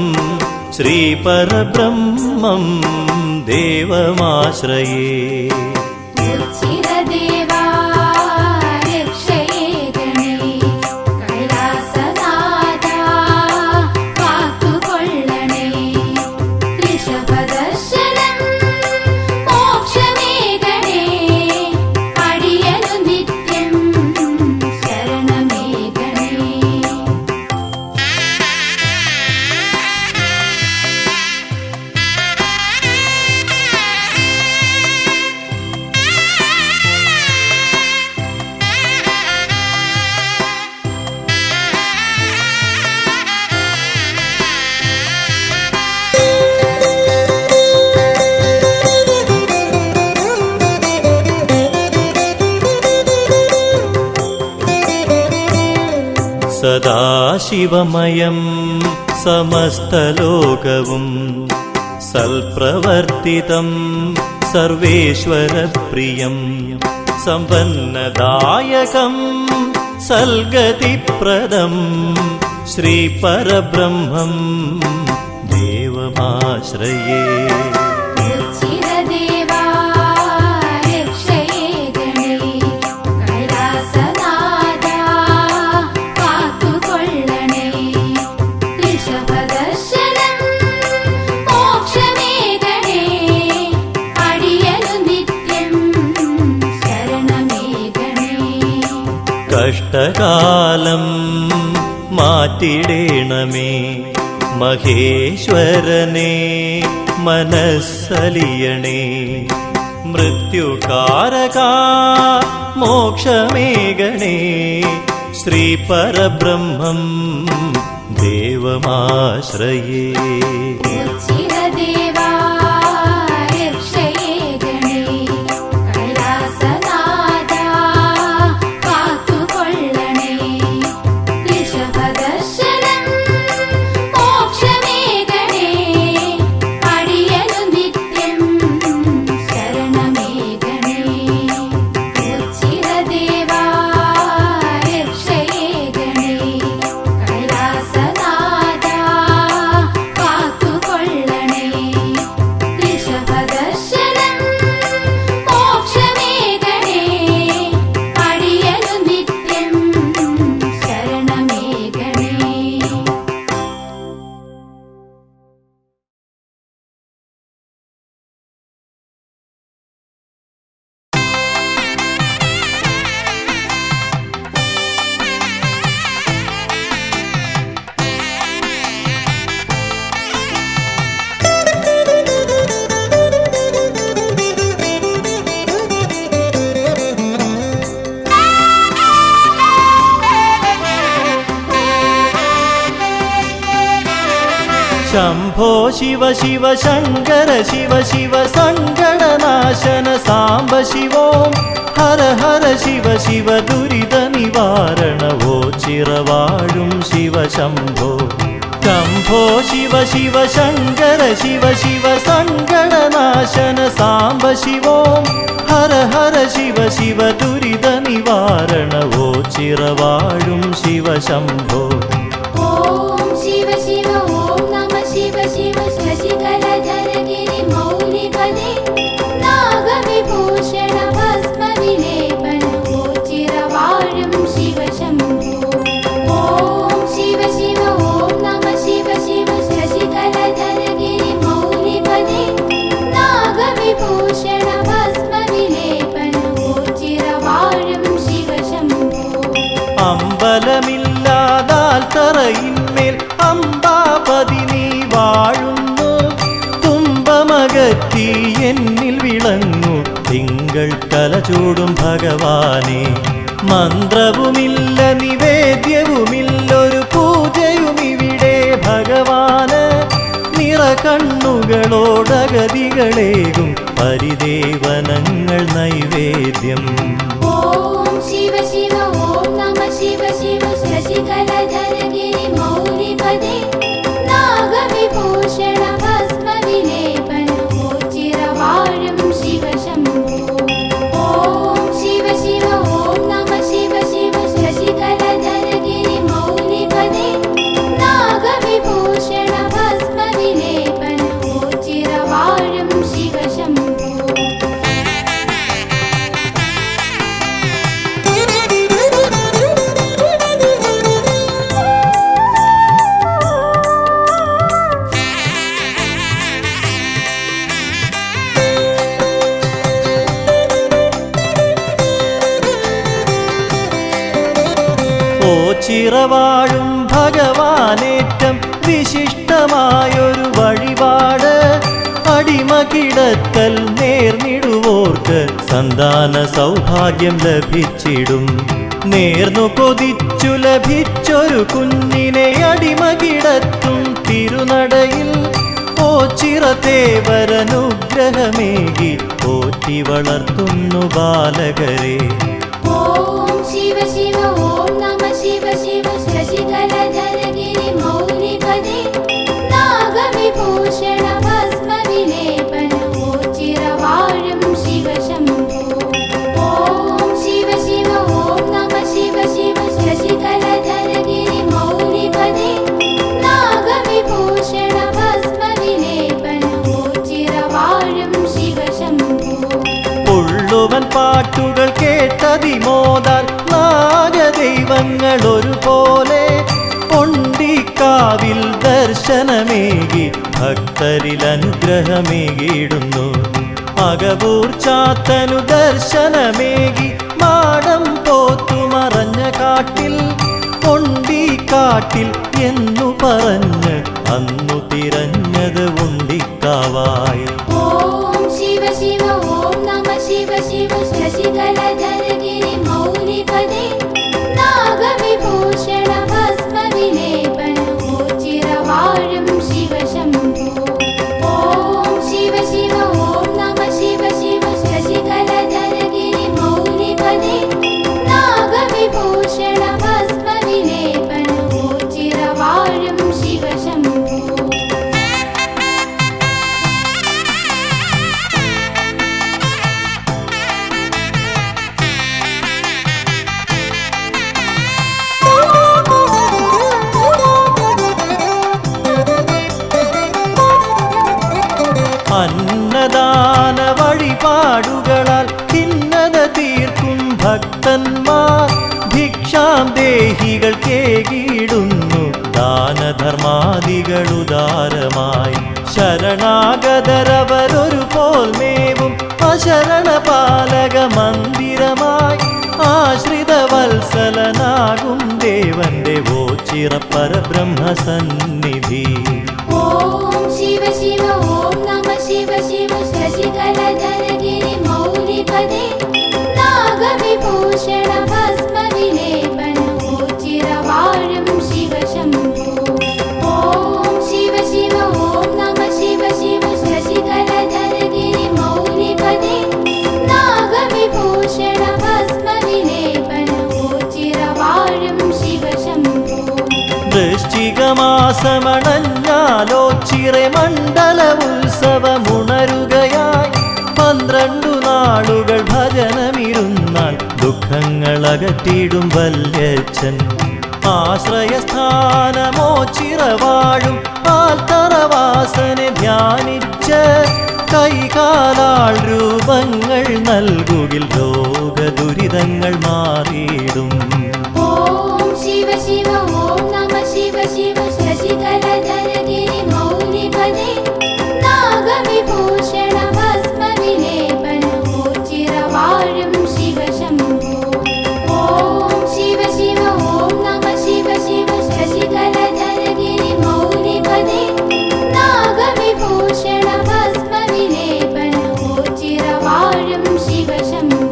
ശ്രീപരബ്രഹ്മം ദേവമാശ്രയേ ഉച്ചിരദേവാ രക്ഷയേ ഗണേ കൈലാസനാഥാ കാത്തുകൊള്ളണേ ഋഷഭദർശനം മോക്ഷമേ ഗണേ അടിയനു നിത്യം ശരണമേ ഗണേ സദാശിവമയം സമസ്തലോകവും സൽപ്രവർത്തിതം സർവേശ്വരപ്രിയം സമ്പന്നദായകം സൽഗതിപ്രദം ശ്രീപരബ്രഹ്മം ദേവമാശ്രയേ. ഉച്ചിരദേവാ രക്ഷയേ ഗണേ കൈലാസനാഥാ കാത്തുകൊള്ളണേ ഋഷഭദർശനം മോക്ഷമേ ഗണേ അടിയനു നിത്യം ശരണമേ ഗണേ. കഷ്ടകാലം മാറ്റിടേണമേ മഹേശ്വരനെ മനസ്സലിയണേ മൃത്യുകാരക മോക്ഷമേകണേ ശ്രീപരബ്രഹ്മം ദേവമാശ്രയേ. ഉച്ചിരദേവാ രക്ഷയേ ഗണേ കൈലാസനാഥാ കാത്തുകൊള്ളണേ ഋഷഭദർശനം മോക്ഷമേ ഗണേ അടിയനു നിത്യം ശരണമേ ഗണേ. ഉച്ചിരദേവാ രക്ഷയേ ഗണേ കൈലാസനാഥാ കാത്തുകൊള്ളണേ ഋഷഭദർശനം മോക്ഷമേ ഗണേ അടിയനു നിത്യം ശരണമേ ഗണേ. ശംഭോ ശിവ ശിവ ശങ്കര ശിവ ശിവ സങ്കടനാശന സാംബ ശിവോം ഹര ഹര ശിവ ശിവ ദുരിത നിവാരണവോ ചിറവാഴും ശിവ ശംഭോ. ശംഭോ ശിവ ശിവ ശങ്കര ശിവ ശിവ സങ്കടനാശന സാംബ ശിവോം ഹര ഹര ശിവ ശിവ ദുരിത നിവാരണവോ ചിറവാഴും ശിവ ശംഭോ. ഓം ശിവ ശിവ ഓം നമ ശിവ ശിവ ശശികലധരഗിരി മൗലിപദേ നാഗവിഭൂഷണ ഭസ്മവിലേപന ചിരവാഴും ശിവ ശംഭോ. ഓം ശിവ ശിവ ഓം നമ ശിവ ശിവ ശശികലധരഗിരി മൗലിപദേ നാഗവിഭൂഷണ ഭസ്മവിലേപന ചിരവാഴും ശിവ ശംഭോ. അമ്പലമില്ലാതാൽ തറയിന്മേൽ അംബാപതി നീ വാഴുന്നു തുമ്പമകറ്റി എന്നിൽ വിളങ്ങു തിങ്കൾ കലചൂടും ഭഗവാനെ. മന്ത്രവുമില്ല നിവേദ്യവുമില്ലൊരു പൂജയുമിവിടെ ഭഗവാന് നിറകണ്ണുകളോടഗതികളേകും പരിദേവനങ്ങൾ നൈവേദ്യം. ഓം ശിവ ശിവ ഓം നമ ശിവ ശിവ ശശികലധരഗിരി മൗലിപദേ നാഗവിഭൂഷണ ഭസ്മവിലേപന ചിരവാഴും ശിവ ശംഭോ. ഓം ശിവ ശിവ ഓം നമ ശിവ ശിവ ശശികലധരഗിരി മൗലിപദേ നാഗവിഭൂഷണ ഭസ്മവിലേപന ചിരവാഴും ശിവ ശംഭോ. ഓ ചിറവാഴും ഭഗവാനേറ്റം വിശിഷ്ടമായൊരു വഴിപാട് അടിമ കിടക്കൽ നേർന്നിടുവോർക്ക് സന്താന സൗഭാഗ്യം ലഭിച്ചിടും. നേർന്നു കൊതിച്ചു ലഭിച്ചൊരു കുഞ്ഞിനെ അടിമ കിടത്തും തിരുനടയിൽ ഓ ചിറതേവരനുഗ്രഹമേകി പോറ്റി വളർത്തുന്നു ബാലകരെ. ഓം ശിവ ശിവ ഓം നമ ശിവ ശിവ ശശികലധരഗിരി മൗലിപദേ നാഗവിഭൂഷണ ഭസ്മവിലേപന ഓച്ചിരവാഴും ശിവശംഭോ ഓം ശിവ ശിവ ഓം നമ ശിവ ശിവ ശശികലധരഗിരി മൗലിപദേ നാഗവിഭൂഷണ ഭസ്മവിലേപന ഓച്ചിരവാഴും ശിവശംഭോ ഉള്ളുവൻ പാട്ടുകൾ കേട്ടതിമോദാൽ നാഗദൈവങ്ങൾ ഒരുപോലെ ഒണ്ടിക്കാവിൽ ദർശനമേകി ഭക്തരിൽ അനുഗ്രഹമേകിയിടുന്നു. അകവൂർ ചാത്തനു ദർശനമേകി മാടം പോത്തുമറഞ്ഞ കാട്ടിൽ ഒണ്ടിക്കാട്ടിൽ എന്നു പറഞ്ഞ് അന്നു തിരഞ്ഞത് ഉണ്ടിക്കാവായി. ഓം ശിവ ശിവ ഓം നമ ശിവ ശിവ ശശികലധരഗിരി മൗലിപദേ നാഗവിഭൂഷണ ഭസ്മവിലേപന ഓച്ചിരവാഴും ശിവശംഭോ ഓം ശിവ ശിവ ഓം നമ ശിവ ശിവ ശശികലധരഗിരി മൗലിപദേ നാഗവിഭൂഷണ ഭസ്മവിലേപന ഓച്ചിരവാഴും ശിവശംഭോ അന്നദാന വഴിപാടുകളാൽ ഭിന്നത തീർക്കും ഭക്തന്മാർ ഭിക്ഷാം ദേഹികൾ കേകിടുന്നു ദാനധർമാദികളുദാരമായി. ശരണാഗതരവരൊരു പോൽ മേവും അശരണപാലക മന്ദിരമായി ആശ്രിത വത്സലനാകും ദേവന്റെ ഓച്ചിറപ്പരബ്രഹ്മസന്നിധി. ഓം ശിവ ശിവ ഓം നമ ശിവ ശിവ ശശികലധരഗിരി മൗലിപദേ നാഗവിഭൂഷണ ഭസ്മവിലേപന ഓച്ചിരവാഴും ശിവശംഭോ ഓം ശിവ ശിവ ഓം നമ ശിവ ശിവ ശശികലധരഗിരി മൗലിപദേ നാഗവിഭൂഷണ ഭസ്മവിലേപന ഓച്ചിരവാഴും ശിവശംഭോ വൃശ്ചികമാസമണഞ്ഞാലോച്ചിറെ മണ്ഡല ഉത്സവമുണരുകയായി 12 നാളുകൾ ഭജനമിരുന്നാൽ ദുഃഖങ്ങളകറ്റിടും വല്യച്ഛൻ. ആശ്രയസ്ഥാനമോച്ചിറവാഴും ആൽത്തറവാസനെ ധ്യാനിച്ച് കൈകാലാൾ രൂപങ്ങൾ നൽകുകിൽ രോഗദുരിതങ്ങൾ മാറിയിടും. ഓം ശിവ ശിവ ഓം നമ ശിവ ശിവ ശശികലധരഗിരി മൗലിപദേ നാഗവിഭൂഷണ ഭസ്മവിലേപന ഓച്ചിരവാഴും ശിവശംഭോ ഓം ശിവ ശിവ ഓം നമ ശിവ ശിവ ശശികലധരഗിരി മൗലിപദേ നാഗവിഭൂഷണ ഭസ്മവിലേപന ഓച്ചിരവാഴും ശിവശംഭോ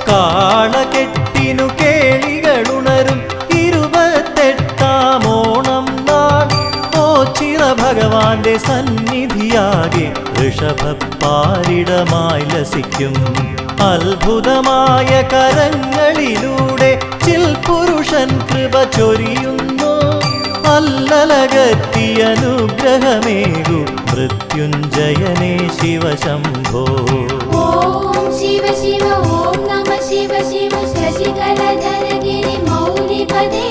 കാളകെട്ടിനു കേളികളുണരും 28-ാം ഓണം നാൾ ഓച്ചിറ ഭഗവാന്റെ സന്നിധിയാകെ ഋഷഭപ്പാരിടമായി ലസിക്കും. അത്ഭുതമായ കരങ്ങളിലൂടെ ചിൽപുരുഷൻ കൃപ ചൊരിയുന്നു. അല്ലലകത്തി അനുഗ്രഹമേകു മൃത്യുഞ്ജയനേ ശിവശംഭോ ഓം ശിവ ശിവ ഓം നമ ശിവ ശിവ ശശികലധരഗിരി മൗലിപദേ